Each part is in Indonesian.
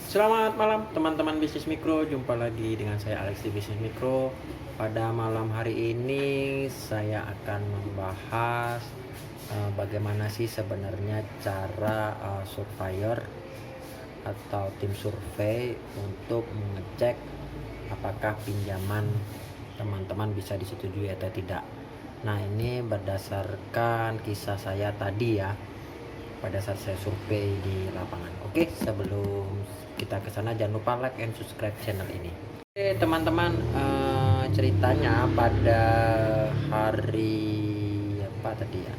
Selamat malam teman-teman bisnis mikro, jumpa lagi dengan saya Alex di bisnis mikro. Pada malam hari ini saya akan membahas bagaimana sih sebenarnya cara surveyor atau tim survei untuk mengecek apakah pinjaman teman-teman bisa disetujui atau tidak. Nah, ini berdasarkan kisah saya tadi ya, pada saat saya survei di lapangan. Oke, sebelum kita ke sana jangan lupa like and subscribe channel ini. Oke, teman-teman, ceritanya pada hari apa tadi ya?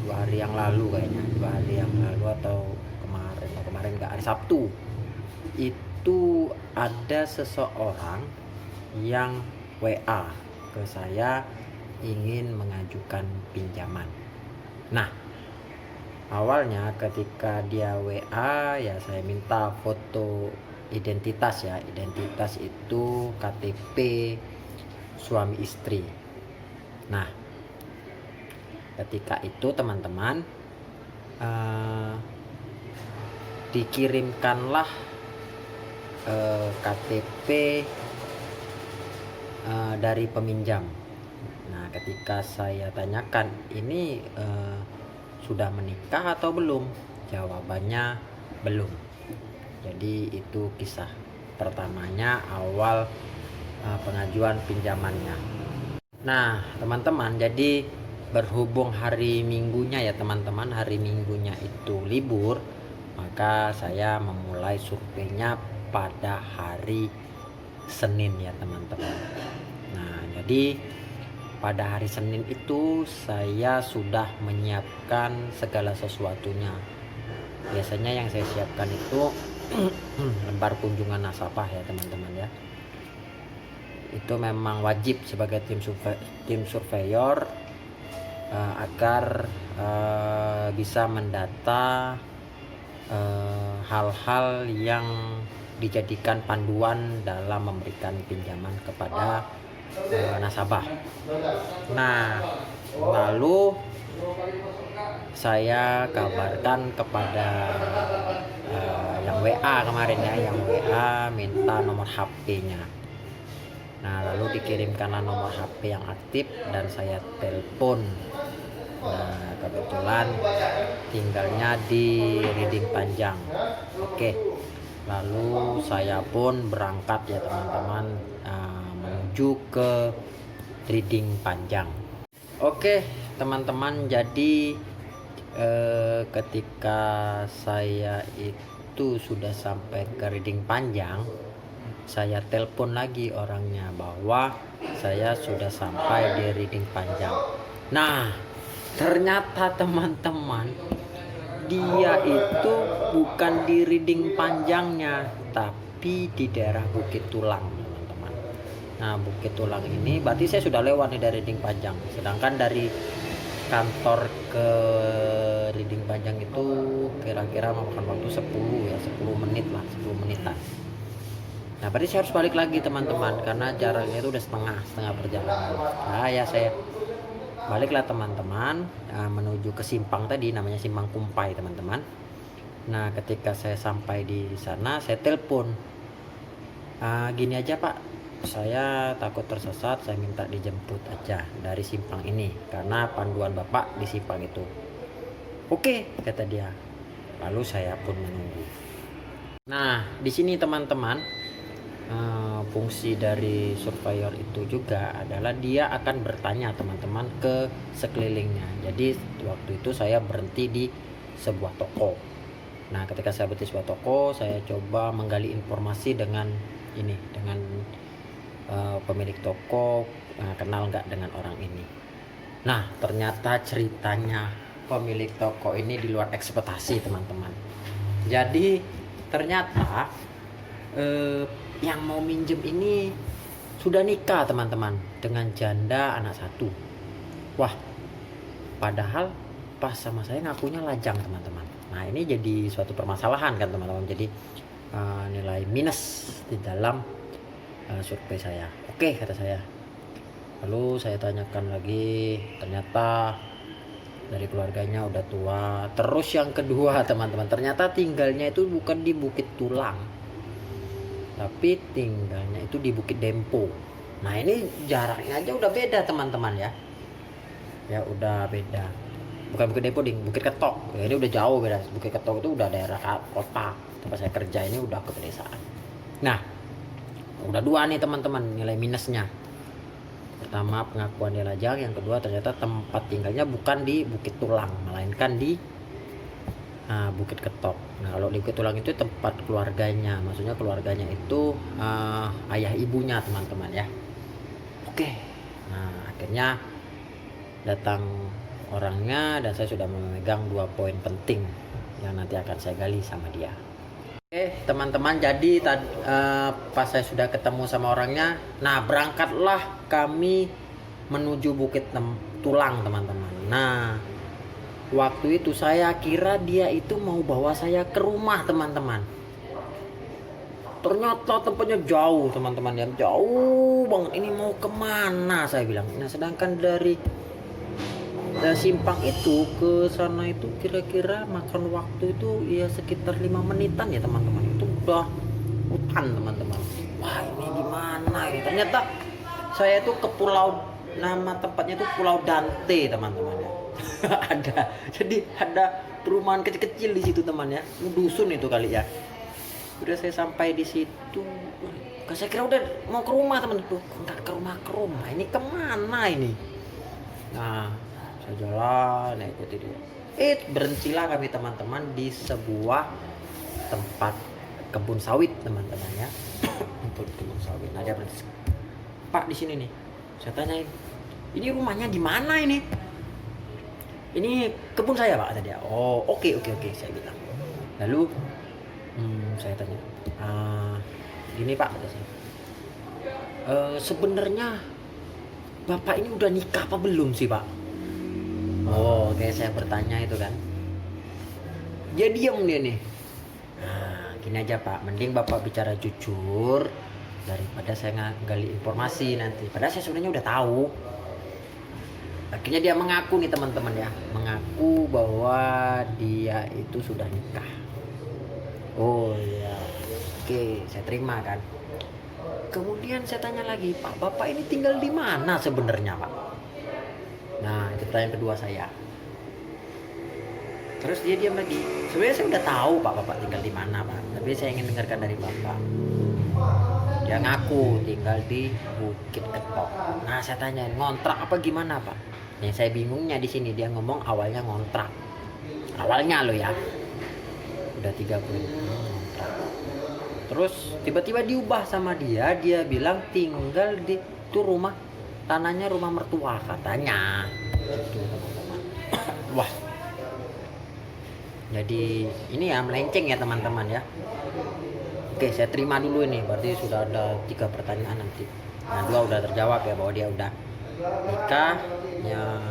2 hari yang lalu kayaknya, 2 hari yang lalu atau kemarin nggak, hari Sabtu. Itu ada seseorang yang WA ke saya ingin mengajukan pinjaman. Nah, awalnya ketika dia WA ya saya minta foto identitas ya. Identitas itu KTP suami istri. Nah, ketika itu teman-teman dikirimkanlah KTP dari peminjam. Nah, ketika saya tanyakan ini sudah menikah atau belum, jawabannya belum. Jadi itu kisah pertamanya awal pengajuan pinjamannya. Nah, teman-teman, jadi berhubung hari Minggunya ya teman-teman, hari Minggunya itu libur, maka saya memulai surveinya pada hari Senin ya teman-teman. Nah, jadi pada hari Senin itu saya sudah menyiapkan segala sesuatunya. Biasanya yang saya siapkan itu lembar kunjungan nasabah ya teman-teman ya. Itu memang wajib sebagai tim surveyor agar bisa mendata hal-hal yang dijadikan panduan dalam memberikan pinjaman kepada nasabah. Nah, lalu saya kabarkan kepada yang WA kemarin ya, yang WA minta nomor HP-nya. Nah, lalu dikirimkanlah nomor HP yang aktif dan saya telepon. Nah, kebetulan tinggalnya di Riding Panjang. Oke, lalu saya pun berangkat ya teman-teman menuju ke Riding Panjang. Oke teman-teman, jadi ketika saya itu sudah sampai ke Riding Panjang, saya telepon lagi orangnya bahwa saya sudah sampai di Riding Panjang. Nah, ternyata teman-teman, dia itu bukan di Riding Panjangnya, tapi di daerah Bukit Tulang teman-teman. Nah, Bukit Tulang ini berarti saya sudah lewat nih dari Riding Panjang. Sedangkan dari kantor ke Riding Panjang itu kira-kira memakan waktu 10 menit lah, 10 menitan. Nah, berarti saya harus balik lagi teman-teman, karena jaraknya itu udah setengah perjalanan. Nah, ya saya baliklah teman-teman menuju ke simpang tadi, namanya Simpang Kumpai teman-teman. Nah, ketika saya sampai di sana, saya telepon, gini aja Pak, saya takut tersesat, saya minta dijemput aja dari simpang ini karena panduan Bapak di simpang itu. Oke, kata dia. Lalu saya pun menunggu. Nah, di sini teman-teman, fungsi dari surveyor itu juga adalah dia akan bertanya teman-teman ke sekelilingnya. Jadi waktu itu saya berhenti di sebuah toko. Nah, ketika saya berhenti di sebuah toko, saya coba menggali informasi dengan pemilik toko, kenal nggak dengan orang ini. Nah, ternyata ceritanya pemilik toko ini di luar ekspektasi teman-teman. Jadi ternyata yang mau minjem ini sudah nikah teman-teman dengan janda anak satu. Wah, padahal pas sama saya ngakunya lajang teman-teman. Nah, ini jadi suatu permasalahan kan teman-teman. Jadi nilai minus di dalam survei saya. Oke, kata saya. Lalu saya tanyakan lagi, ternyata dari keluarganya udah tua. Terus yang kedua teman-teman, ternyata tinggalnya itu bukan di Bukit Tulang, tapi tinggalnya itu di Bukit Dempo. Nah ini jaraknya aja udah beda teman-teman ya. Ya udah beda. Bukan Bukit Dempo, ding, Bukit Ketok. Ya, ini udah jauh beda. Bukit Ketok itu udah daerah kota. Tempat saya kerja ini udah ke pedesaan. Nah, udah dua nih teman-teman nilai minusnya. Pertama pengakuan dia lajang, yang kedua ternyata tempat tinggalnya bukan di Bukit Tulang, melainkan di Bukit Ketok. Nah kalau di Bukit Tulang itu tempat keluarganya, maksudnya keluarganya itu ayah ibunya teman-teman ya. Oke, nah akhirnya datang orangnya dan saya sudah memegang 2 poin penting yang nanti akan saya gali sama dia. Oke teman-teman, jadi pas saya sudah ketemu sama orangnya, nah berangkatlah kami menuju Bukit Tulang teman-teman. Nah waktu itu saya kira dia itu mau bawa saya ke rumah teman-teman. Ternyata tempatnya jauh teman-teman ya, jauh banget. Ini mau kemana saya bilang. Nah sedangkan dari simpang itu ke sana itu kira-kira makan waktu itu ya sekitar 5 menitan ya teman-teman. Itu udah hutan teman-teman. Wah ini gimana ini, ternyata saya itu ke pulau, nama tempatnya itu Pulau Dante teman-teman ya. Jadi ada perumahan kecil-kecil di situ teman ya, dusun itu kali ya. Udah saya sampai di situ, saya kira udah mau ke rumah teman tuh, nggak ke rumah, ini kemana ini? Nah saya jalan, ikuti dia. Berhentilah kami teman-teman di sebuah tempat kebun sawit teman-teman ya. Untuk kebun sawit. Nah dia berhenti, Pak di sini nih. Saya tanyain, ini rumahnya di mana ini? Ini kebun saya Pak, kata dia. Oh oke saya bilang. Lalu saya tanya, gini Pak, kata saya. Sebenarnya Bapak ini udah nikah apa belum sih Pak? Oh kayak saya bertanya itu kan. Dia diam dia nih. Nah gini aja Pak, mending Bapak bicara jujur daripada saya gali informasi nanti. Padahal saya sebenarnya udah tahu. Akhirnya dia mengaku nih teman-teman ya, mengaku bahwa dia itu sudah nikah. Oh ya, oke saya terima kan. Kemudian saya tanya lagi, Pak Bapak ini tinggal di mana sebenarnya Pak? Nah itu pertanyaan kedua saya. Terus dia diam lagi. Sebenarnya saya udah tahu Pak Bapak tinggal di mana Pak, tapi saya ingin dengarkan dari Bapak. Dia ngaku tinggal di Bukit Ketok. Nah saya tanya, ngontrak apa gimana Pak? Yang saya bingungnya di sini, dia ngomong awalnya ngontrak. Awalnya lo ya. Udah 3 bulan ngontrak. Terus tiba-tiba diubah sama dia bilang tinggal di itu rumah, tanahnya rumah mertua katanya. Gitu teman-teman. Wah. Jadi ini ya melenceng ya teman-teman ya. Oke saya terima dulu ini, berarti sudah ada 3 pertanyaan nanti. Nah 2 udah terjawab ya, bahwa dia udah nikah. Yang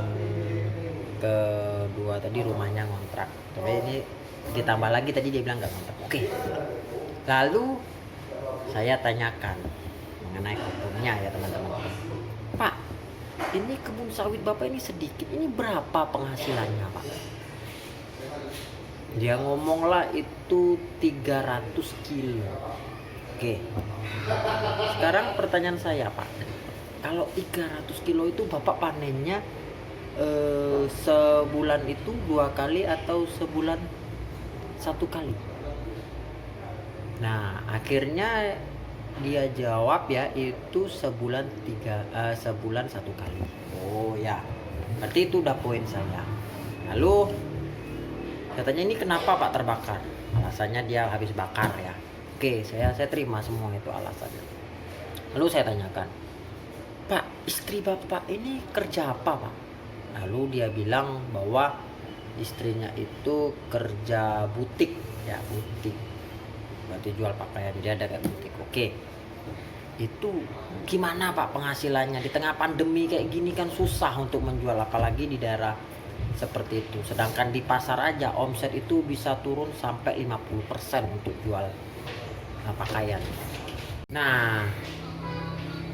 kedua tadi rumahnya ngontrak, tapi ini ditambah lagi tadi dia bilang nggak ngontrak. Oke. Lalu saya tanyakan mengenai kebunnya ya teman-teman. Pak, ini kebun sawit Bapak ini sedikit, ini berapa penghasilannya Pak? Dia ngomong lah itu 300 kilo. Oke. Sekarang pertanyaan saya Pak, kalau 300 kilo itu Bapak panennya sebulan itu 2 kali atau sebulan 1 kali? Nah akhirnya dia jawab ya itu sebulan 1 kali. Oh ya, berarti itu udah poin saya. Lalu katanya ini kenapa Pak terbakar? Alasannya dia habis bakar ya. Oke saya terima semua itu alasannya. Lalu saya tanyakan, Pak istri Bapak ini kerja apa Pak? Lalu dia bilang bahwa istrinya itu kerja butik ya, butik. Berarti jual pakaian, dia ada kayak butik. Oke. Itu gimana Pak penghasilannya di tengah pandemi kayak gini, kan susah untuk menjual, apalagi di daerah seperti itu. Sedangkan di pasar aja omset itu bisa turun sampai 50% untuk jual pakaian. Nah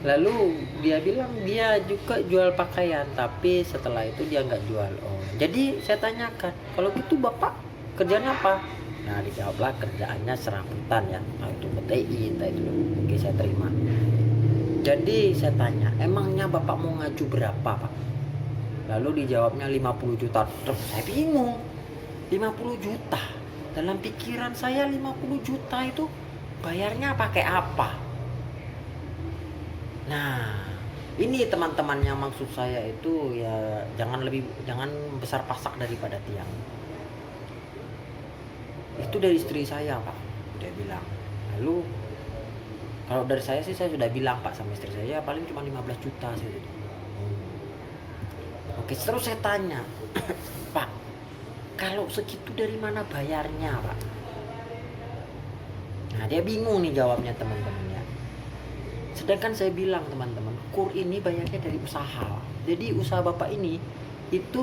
Lalu dia bilang dia juga jual pakaian, tapi setelah itu dia nggak jual. Oh, jadi saya tanyakan, kalau gitu bapak kerjanya apa? Nah, dijawablah kerjaannya serabutan ya, nah, itu PTI, entah itu. Oke, saya terima. Jadi saya tanya, emangnya bapak mau ngaju berapa pak? Lalu dijawabnya 50 juta. Terus saya bingung, 50 juta. Dalam pikiran saya 50 juta itu bayarnya pakai apa? Nah, ini teman-teman yang maksud saya itu ya jangan besar pasak daripada tiang. Itu dari istri saya pak, dia bilang. Lalu kalau dari saya sih, saya sudah bilang pak sama istri saya, ya paling cuma 15 juta sih. Oke, terus saya tanya, pak, kalau segitu dari mana bayarnya pak? Nah, dia bingung nih jawabnya teman-teman ya. Sedangkan saya bilang teman-teman, kur ini bayarnya dari usaha. Jadi usaha bapak ini itu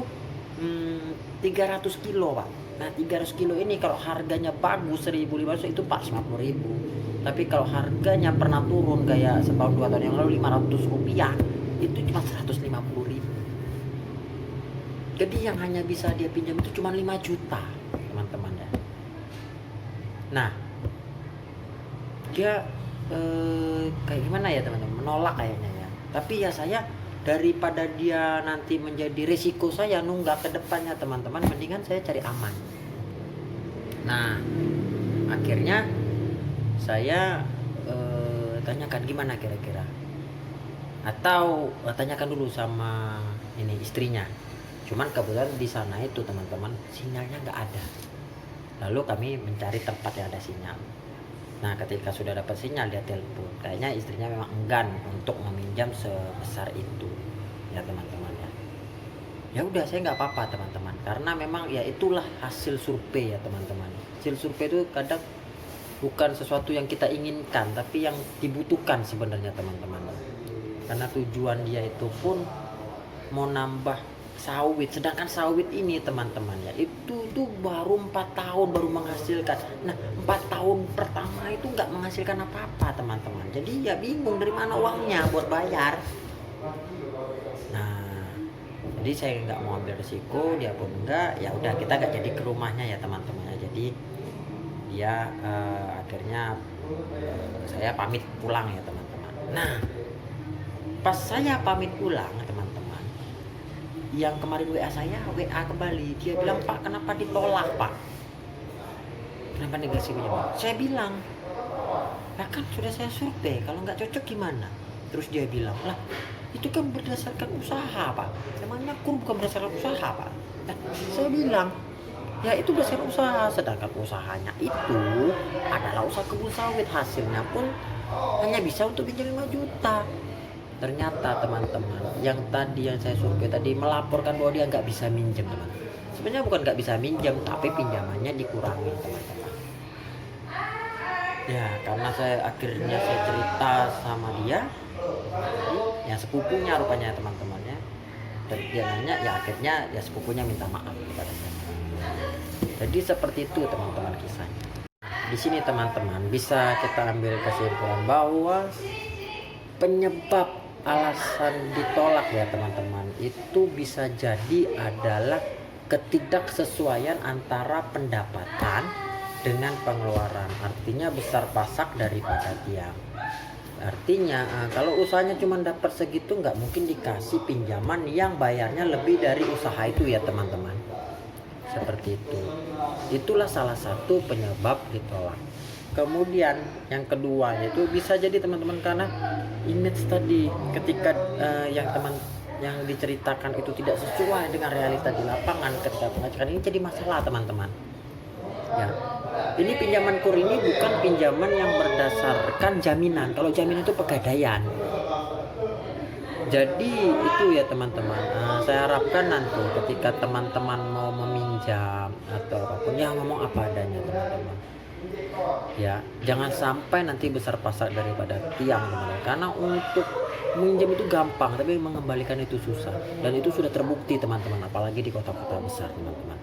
300 kilo pak. Nah 300 kilo ini kalau harganya bagus 1.500 itu 450.000. Tapi kalau harganya pernah turun kayak setahun 2 tahun yang lalu 500 rupiah, itu cuma 150.000. Jadi yang hanya bisa dia pinjam itu cuma 5 juta teman-teman ya. Nah dia kayak gimana ya teman-teman, menolak kayaknya ya. Tapi ya saya, daripada dia nanti menjadi risiko saya nunggak ke depannya teman-teman, mendingan saya cari aman. Nah akhirnya saya tanyakan gimana kira-kira, atau tanyakan dulu sama ini istrinya. Cuman kebetulan di sana itu teman-teman sinyalnya nggak ada. Lalu kami mencari tempat yang ada sinyal. Nah ketika sudah dapat sinyal dia telepon. Kayaknya istrinya memang enggan untuk meminjam sebesar itu ya teman-teman ya. Ya udah, saya nggak apa-apa teman-teman, karena memang ya itulah hasil survei ya teman-teman. Hasil survei itu kadang bukan sesuatu yang kita inginkan, tapi yang dibutuhkan sebenarnya teman-teman. Karena tujuan dia itu pun mau nambah sawit, sedangkan sawit ini teman-teman ya itu tuh baru 4 tahun baru menghasilkan. Nah 4 tahun pertama itu nggak menghasilkan apa-apa teman-teman, jadi ya bingung dari mana uangnya buat bayar. Nah jadi saya nggak mau ambil resiko, dia pun enggak. Ya udah, kita nggak jadi ke rumahnya ya teman-teman ya. Jadi dia akhirnya saya pamit pulang ya teman-teman. Nah pas saya pamit pulang teman-teman, yang kemarin WA saya WA kembali, dia bilang, Pak kenapa ditolak Pak, kenapa negasi pinjaman? Saya bilang, nah kan sudah saya survei, kalau nggak cocok gimana? Terus dia bilang, lah itu kan berdasarkan usaha Pak, emangnya kur bukan berdasarkan usaha Pak? Nah, saya bilang, ya itu berdasarkan usaha, sedangkan usahanya itu adalah usaha kebun sawit, hasilnya pun hanya bisa untuk pinjam 5 juta. Ternyata teman-teman yang saya survei tadi melaporkan bahwa dia nggak bisa minjem teman. Sebenarnya bukan nggak bisa minjem, tapi pinjamannya dikurangi teman-teman. Ya karena akhirnya saya cerita sama dia, ya sepupunya rupanya teman-teman ya. Dan dia nanya, ya akhirnya ya sepupunya minta maaf kepada saya. Jadi seperti itu teman-teman kisahnya. Di sini teman-teman bisa kita ambil kesimpulan bahwa penyebab alasan ditolak ya teman-teman itu bisa jadi adalah ketidaksesuaian antara pendapatan dengan pengeluaran. Artinya besar pasak daripada tiang. Artinya kalau usahanya cuma dapat segitu, nggak mungkin dikasih pinjaman yang bayarnya lebih dari usaha itu ya teman-teman. Seperti itu. Itulah salah satu penyebab ditolak. Kemudian yang kedua yaitu bisa jadi teman-teman karena image tadi, ketika yang diceritakan itu tidak sesuai dengan realita di lapangan ketika pengajuan ini jadi masalah teman-teman. Ya, ini pinjaman kur ini bukan pinjaman yang berdasarkan jaminan. Kalau jaminan itu pegadaian. Jadi itu ya teman-teman. Saya harapkan nanti ketika teman-teman mau meminjam atau apapun ya ngomong apa adanya teman-teman. Ya jangan sampai nanti besar pasak daripada tiang teman-teman. Karena untuk minjem itu gampang, tapi mengembalikan itu susah, dan itu sudah terbukti teman-teman, apalagi di kota-kota besar teman-teman.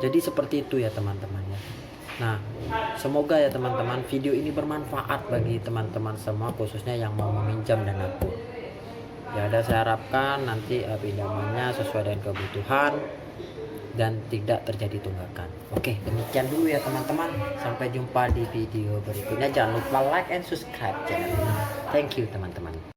Jadi seperti itu ya teman-teman ya. Nah, semoga ya teman-teman video ini bermanfaat bagi teman-teman semua, khususnya yang mau meminjam dana pool. Ya, ada saya harapkan nanti pinjamannya sesuai dengan kebutuhan dan tidak terjadi tunggakan. Oke, demikian dulu ya teman-teman. Sampai jumpa di video berikutnya. Jangan lupa like and subscribe channel ini. Thank you teman-teman.